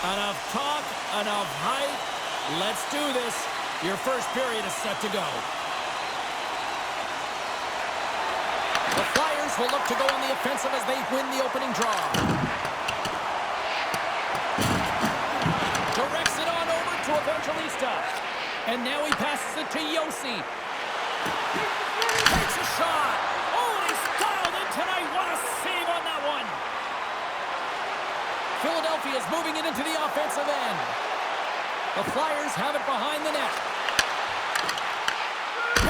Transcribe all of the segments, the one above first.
Enough talk, enough hype. Let's do this. Your first period is set to go. The Flyers will look to go on the offensive as they win the opening draw. Directs it on over to Evangelista. And now he passes it to Yossi. Takes a shot. Oh, and he's dialed in tonight. What a save on that one. Philadelphia is moving it into the offensive end. The Flyers have it behind the net.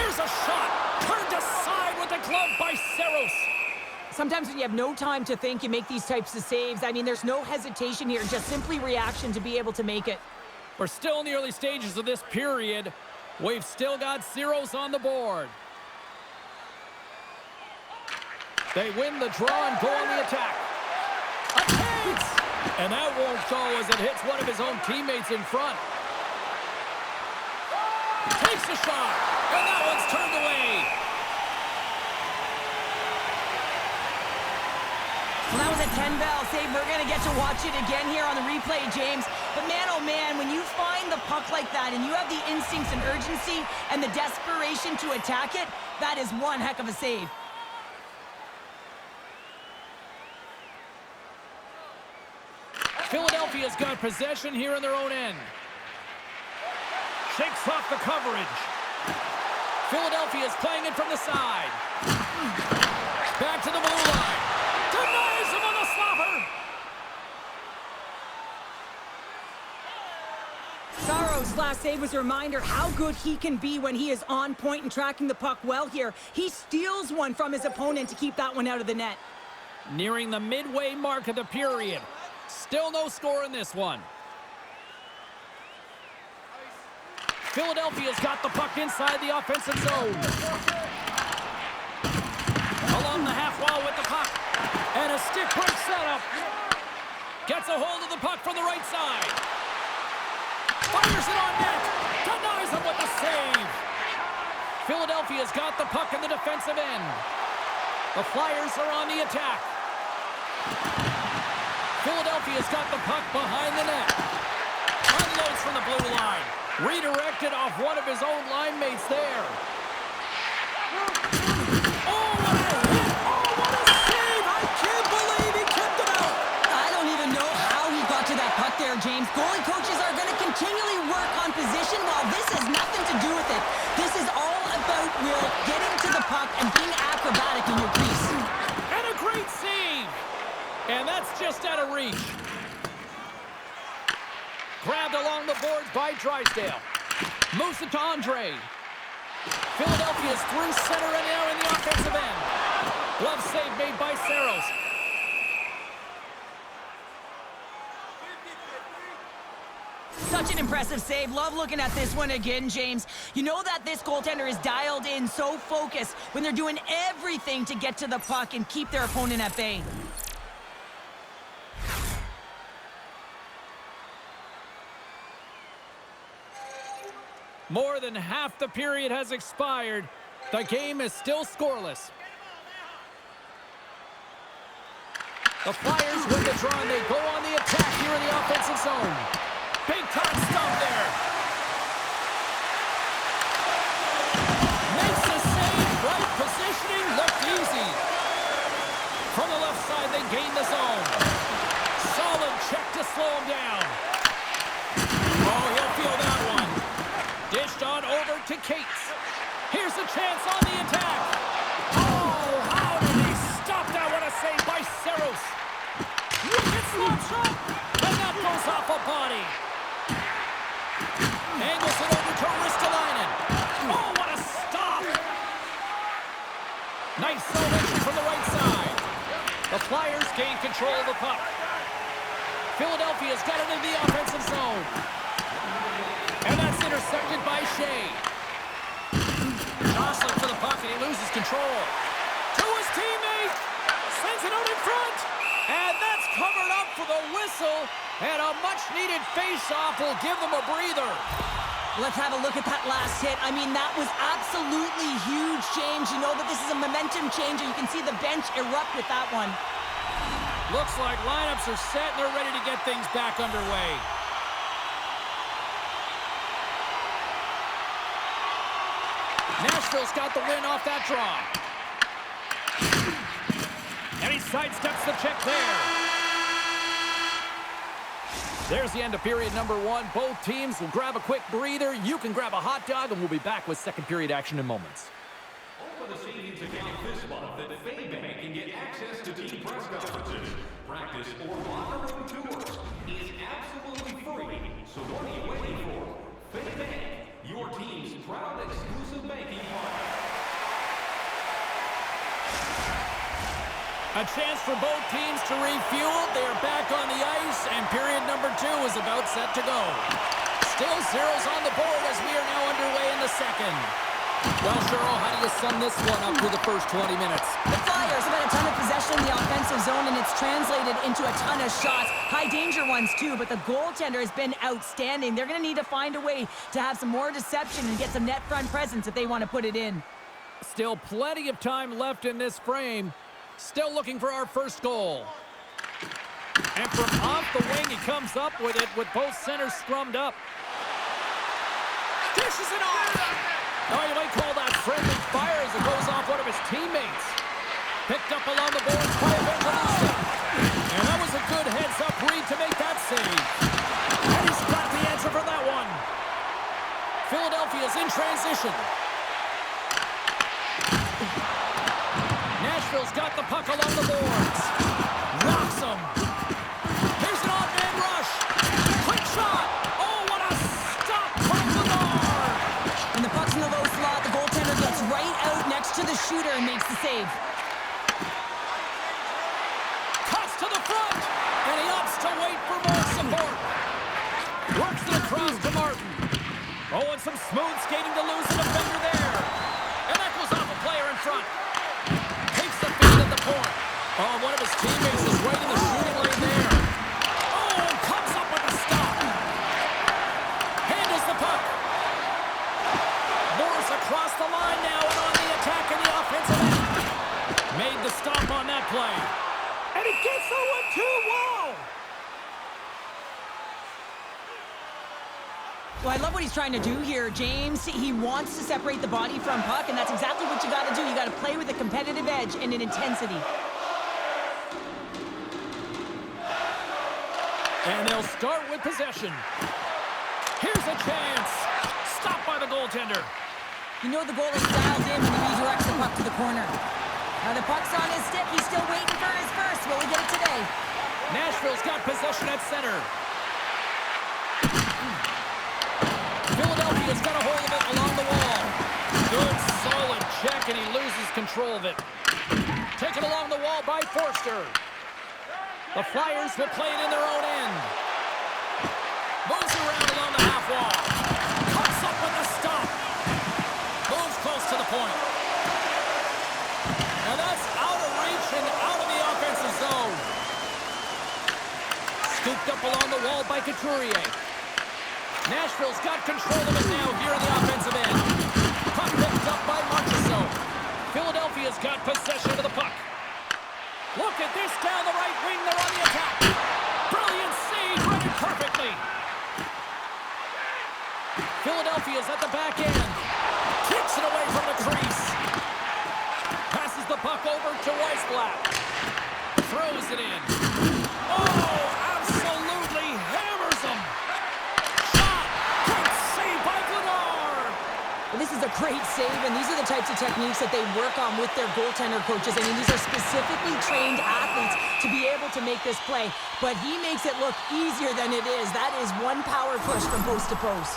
Here's a shot. Turned aside with the glove by Saros. Sometimes when you have no time to think, you make these types of saves. I mean, there's no hesitation here, just simply reaction to be able to make it. We're still in the early stages of this period. We've still got zeros on the board. They win the draw and go on the attack. A chance! And that won't go as it hits one of his own teammates in front. Takes a shot, and that one's turned away. Well, that was a 10-bell save. We're going to get to watch it again here on the replay, James. But man, oh man, when you find the puck like that and you have the instincts and urgency and the desperation to attack it, that is one heck of a save. Philadelphia's got possession here in their own end. Shakes off the coverage. Philadelphia's playing it from the side. Back to the blue line. Denies him on the slapper. Saros' last save was a reminder how good he can be when he is on point and tracking the puck well here. He steals one from his opponent to keep that one out of the net. Nearing the midway mark of the period. Still no score in this one. Philadelphia's got the puck inside the offensive zone. Along the half wall with the puck. And a stick break setup. Gets a hold of the puck from the right side. Fires it on net. Denies him with the save. Philadelphia's got the puck in the defensive end. The Flyers are on the attack. Philadelphia's got the puck behind the net. Unloads from the blue line. Redirected off one of his own line mates there. Oh, what a hit! Oh, what a save! I can't believe he kept it out! I don't even know how he got to that puck there, James. Goalie coaches are going to continually work on position while this has nothing to do with it. This is all about Will getting to the puck and being acrobatic in your crease. And a great save! And that's just out of reach. Grabbed along the boards by Drysdale. Moves it to Andre. Philadelphia's through center and now in the offensive end. Glove save made by Saros. Such an impressive save. Love looking at this one again, James. You know that this goaltender is dialed in, so focused when they're doing everything to get to the puck and keep their opponent at bay. More than half the period has expired. The game is still scoreless. The Flyers win the draw and they go on the attack here in the offensive zone. Big time stop there. Makes the save. Right positioning. Looked easy. From the left side, they gain the zone. Solid check to slow him down. Oh, he'll feel that one. Dished on over to Cates. Here's a chance on the attack. Oh, how did he stop that? What a save by Saros. Wicked slap shot. And that goes off a body. Angles it over to Ristolainen. Oh, what a stop. Nice celebration from the right side. The Flyers gain control of the puck. Philadelphia's got it in the offensive zone. And that's intercepted by Shea. Jostling for the puck, and he loses control. To his teammate. Sends it out in front. And that's covered up for the whistle. And a much-needed face-off will give them a breather. Let's have a look at that last hit. I mean, that was absolutely huge, James. You know that this is a momentum changer. You can see the bench erupt with that one. Looks like lineups are set and they're ready to get things back underway. Nashville's got the win off that draw. And he sidesteps the check there. There's the end of period number 1. Both teams will grab a quick breather. You can grab a hot dog, and we'll be back with second period action in moments. Over the savings account this month that FayBank can get access to team press conferences, practice, or locker room tours is absolutely free. So what are you waiting for? FayBank, your team's proud exclusive banking partner. A chance for both teams to refuel. They're back on the ice, and period number 2 is about set to go. Still zeros on the board as we are now underway in the second. Well, Cheryl, how do you sum this one up through the first 20 minutes? The Flyers have had a ton of possession in the offensive zone, and it's translated into a ton of shots. High-danger ones, too, but the goaltender has been outstanding. They're going to need to find a way to have some more deception and get some net front presence if they want to put it in. Still plenty of time left in this frame. Still looking for our first goal. And from off the wing, he comes up with it with both centers scrummed up. Dishes it off! Oh, you might call that friendly fire as it goes off one of his teammates. Picked up along the boards by Evangelista. And that was a good heads-up read to make that save. And he's got the answer for that one. Philadelphia's in transition. Nashville's got the puck along the boards. Rocks him. Here's an odd-man rush. Quick shot. Oh, what a stop from the guard. When the puck's in the low slot, the goaltender gets right out next to the shooter and makes the save. Cuts to the front. And he opts to wait for more support. Works it across to Martin. Oh, and some smooth skating to lose a defender there. And that goes off a player in front. Oh, one of his teammates is right in the shooting lane there. Oh, and comes up with a stop. Handles the puck. Morris across the line now and on the attack in the offensive end. Made the stop on that play. And he gets the 1-2. Wow! Well, I love what he's trying to do here, James. He wants to separate the body from puck, and that's exactly what you got to do. You got to play with a competitive edge and an intensity. And they'll start with possession. Here's a chance. Stopped by the goaltender. You know the goal is dialed in when he redirects the puck to the corner. Now the puck's on his stick. He's still waiting for his first. Will he get it today? Nashville's got possession at center. Philadelphia's got a hold of it along the wall. Good, solid check, and he loses control of it. Taken along the wall by Forster. The Flyers will play it in their own end. Moves around along the half wall. Comes up with the stop. Moves close to the point. And that's out of reach and out of the offensive zone. Scooped up along the wall by Couturier. Nashville's got control of it now here in the offensive end. Puck picked up by Marchessault. Philadelphia's got possession of the puck. Look at this down the right wing. They're on the attack. Brilliant save. Read it perfectly. Philadelphia's at the back end. Kicks it away from the crease. Passes the puck over to Weissblatt. Throws it in. Oh, absolutely hammers him. Shot. Great save by Glenard. This is a great save, and these are the types of techniques that they work on with their goaltender coaches. I mean, these are specifically trained athletes to be able to make this play, but he makes it look easier than it is. That is one power push from post to post.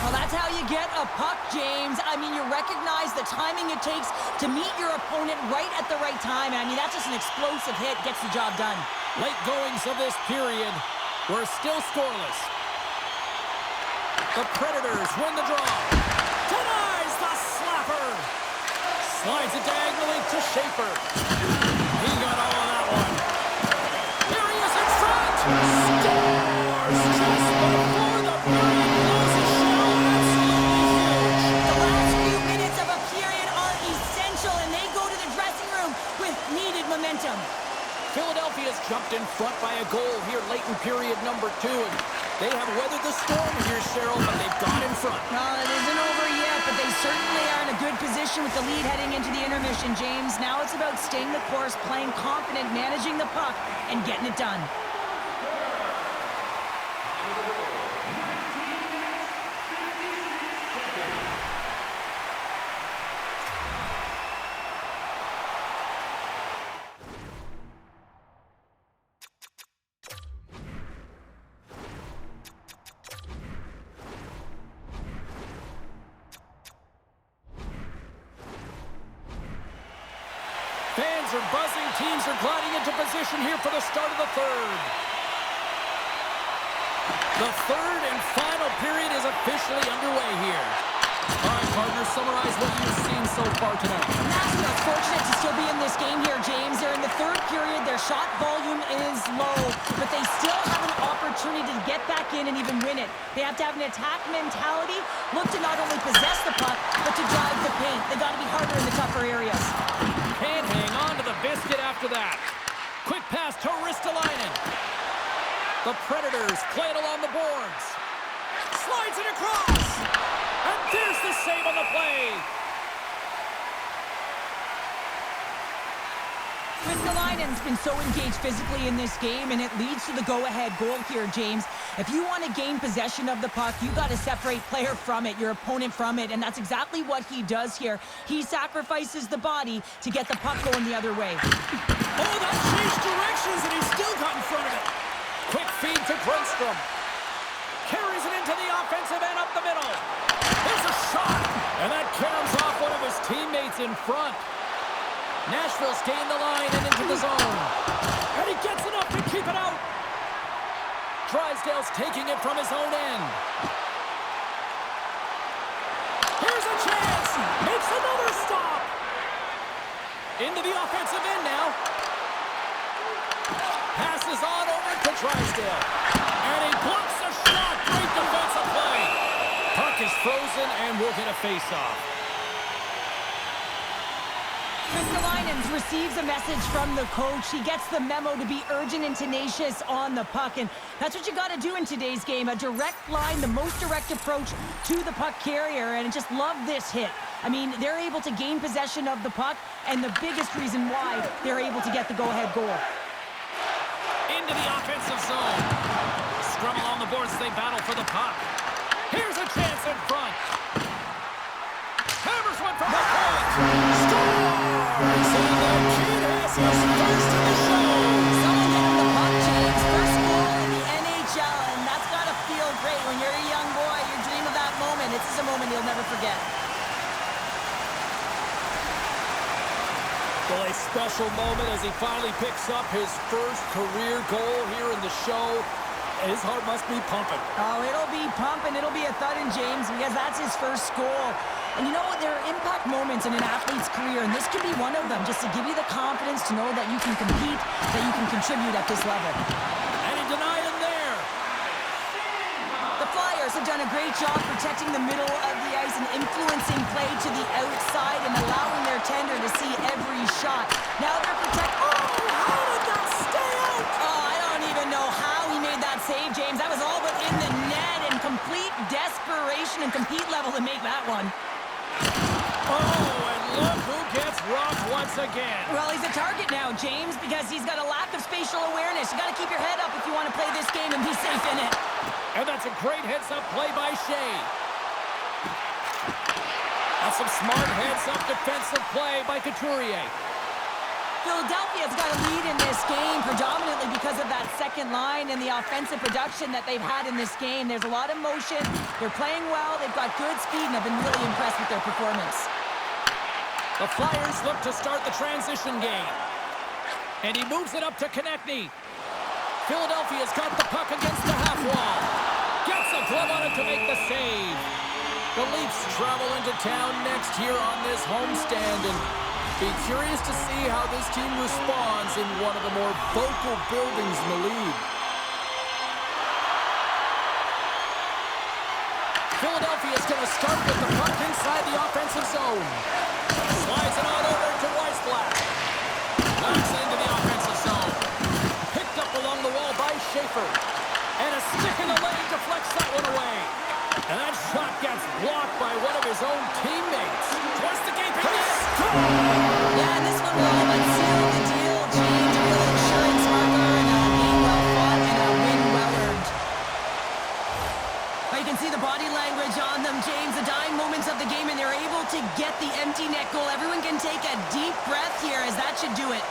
Well, that's how you get a puck, James. I mean, you recognize the timing it takes to meet your opponent right at the right time. I mean, that's just an explosive hit, gets the job done. Late goings of this period, we're still scoreless. The Predators win the draw. Denies the slapper. Slides it diagonally to Schaefer. He got all of that one. Here he is in front. Scores just before the period closes. The last few minutes of a period are essential, and they go to the dressing room with needed momentum. Philadelphia's jumped number 2. They have weathered the storm here, Cheryl, but they've got in front. Well, it isn't over yet, but they certainly are in a good position with the lead heading into the intermission, James. Now it's about staying the course, playing confident, managing the puck, and getting it done. Fans are buzzing. Teams are gliding into position here for the start of the third. The third and final period is officially underway here. All right, partners, summarize what you've seen so far tonight. Nashville's fortunate to still be in this game here, James. They're in the third period. Their shot volume is low, but they still have an opportunity to get back in and even win it. They have to have an attack mentality, look to not only possess the puck, but to drive the paint. They got to be harder in the tougher areas. Can't hang on to the biscuit after that. Quick pass to Ristolainen. The Predators play it along the boards. Slides it across. And there's the save on the play. Ristolainen's been so engaged physically in this game, and it leads to the go-ahead goal here, James. If you want to gain possession of the puck, you got to separate player from it, your opponent from it, and that's exactly what he does here. He sacrifices the body to get the puck going the other way. Oh, that changed directions, and he still got in front of it. Quick feed to Grundstrom. Carries it into the offensive end up the middle. There's a shot, and that caroms off one of his teammates in front. Nashville's gained the line and into the zone. And he gets enough to keep it out. Drysdale's taking it from his own end. Here's a chance. Makes another stop. Into the offensive end now. Passes on over to Drysdale. And he blocks a shot. Great defensive play. Puck is frozen and we'll get a face-off. Ristolainen receives a message from the coach. He gets the memo to be urgent and tenacious on the puck, and that's what you got to do in today's game. A direct line, the most direct approach to the puck carrier, and just love this hit. I mean, they're able to gain possession of the puck, and the biggest reason why they're able to get the go-ahead goal. Into the offensive zone. Scrum along the boards as they battle for the puck. Here's a chance in front. Hammers one from the point. Scores! And the kid has his first in the show. Someone get him the puck, James. First goal in the NHL, and that's got to feel great. When you're a young boy, you dream of that moment. This is a moment you'll never forget. Well, a special moment as he finally picks up his first career goal here in the show. His heart must be pumping. Oh, it'll be pumping. It'll be a thudding, James, because that's his first goal. And you know what? There are impact moments in an athlete's career, and this could be one of them, just to give you the confidence to know that you can compete, that you can contribute at this level. And he denied him there. The Flyers have done a great job protecting the middle of the ice and influencing play to the outside and allowing their tender to see every shot. Now they're protecting... Oh, how did that stay out? Oh, I don't even know how he made that save, James. That was all within the net and complete desperation and compete level to make that one. Oh, and look who gets rocked once again. Well, he's a target now, James, because he's got a lack of spatial awareness. You got to keep your head up if you want to play this game and be safe in it. And that's a great heads-up play by Shea. That's some smart heads-up defensive play by Couturier. Philadelphia's got a lead in this game predominantly because of that second line and the offensive production that they've had in this game. There's a lot of motion. They're playing well. They've got good speed, and I've been really impressed with their performance. The Flyers look to start the transition game. And he moves it up to Konechny. Philadelphia's got the puck against the half wall. Gets a glove on it to make the save. The Leafs travel into town next here on this homestand, and be curious to see how this team responds in one of the more vocal buildings in the league. Philadelphia's going to start with the puck inside the offensive zone. Slides it on over to Weissblatt. Knocks it into the offensive zone. Picked up along the wall by Schaefer. And Stick in the lane, deflects that one away. And that shot gets blocked by one of his own teammates. Twists the gaping net. Yeah, and this one will all but seal the deal, James. A real insurance marker and a game well fought and a win well earned. But you can see the body language on them, James. The dying moments of the game, and they're able to get the empty net goal. Everyone can take a deep breath here, as that should do it.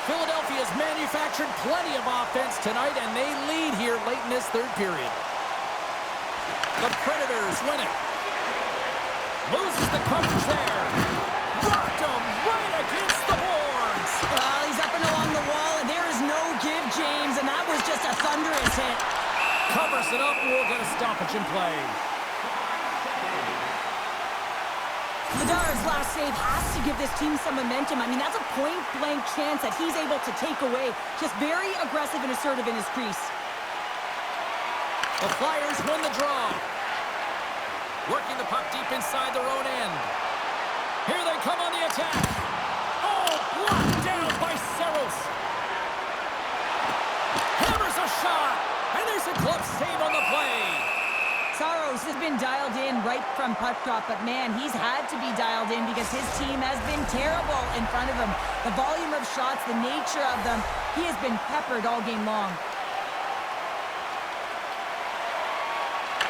Philadelphia's manufactured plenty of offense tonight, and they lead here late in this third period. The Predators win it. Loses the coverage there. Rocked him right against the boards. Well, he's up and along the wall, and there is no give, James, and that was just a thunderous hit. Covers it up. We'll get a stoppage in play. Bedar's last save has to give this team some momentum. I mean, that's a point-blank chance that he's able to take away. Just very aggressive and assertive in his crease. The Flyers win the draw. Working the puck deep inside their own end. Here they come on the attack. Oh, blocked down by Saros. Hammers a shot. And there's a glove save on the play. Saros has been dialed in right from puck drop, but man, he's had to be dialed in because his team has been terrible in front of him. The volume of shots, the nature of them, he has been peppered all game long.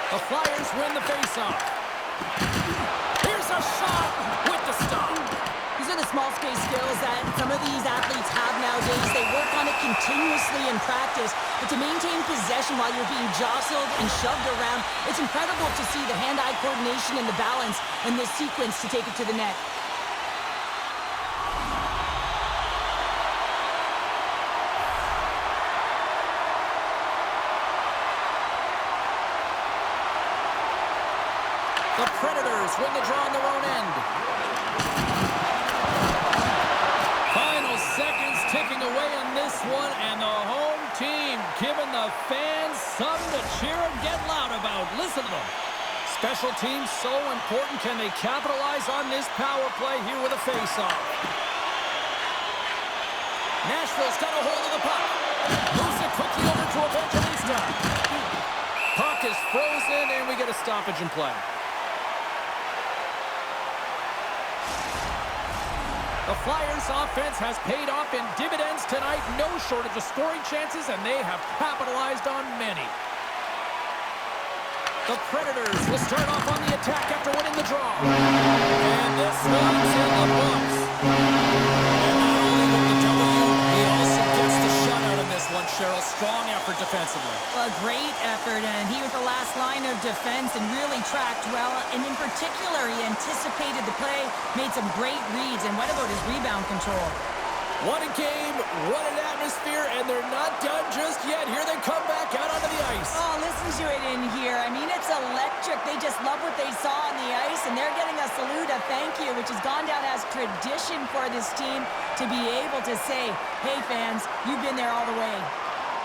The Flyers win the faceoff. Here's a shot with the stop. These are the small space skills that some of these athletes have nowadays. They work on it continuously in practice, but to maintain possession while you're being jostled and shoved around, it's incredible to see the hand-eye coordination and the balance in this sequence to take it to the net. The Predators win the draw on their own end. Final seconds ticking away on this one, and the home team giving the fans something to cheer and get loud about. Listen to them. Special teams so important. Can they capitalize on this power play here with a face-off? Nashville's got a hold of the puck. Moves it quickly over to Evangelista. Puck is frozen, and we get a stoppage in play. The Flyers' offense has paid off in dividends tonight. No shortage of scoring chances, and they have capitalized on many. The Predators will start off on the attack after winning the draw. And this one's in the books. And not only with the W, he also gets the shutout in this one, Cheryl. Strong effort defensively. A great effort, and he was the last line of defense and really tracked well. And in particular, he anticipated the play, made some great reads, and what about his rebound control? What a game, what an atmosphere, and they're not done just yet. Here they come back out onto the ice. Oh, listen to it in here. I mean, it's electric. They just love what they saw on the ice, and they're getting a salute, a thank you, which has gone down as tradition for this team to be able to say, hey, fans, you've been there all the way.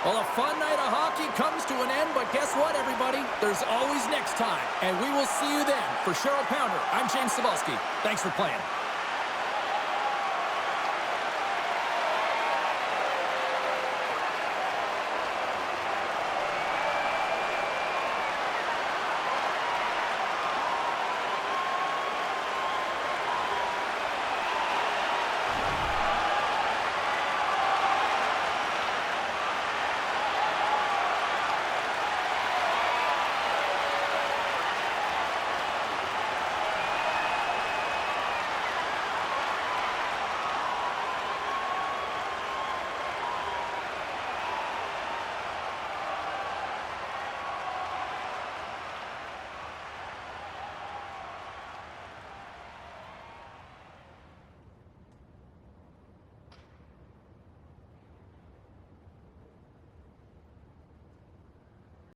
Well, a fun night of hockey comes to an end, but guess what, everybody? There's always next time, and we will see you then. For Cheryl Pounder, I'm James Cebulski. Thanks for playing.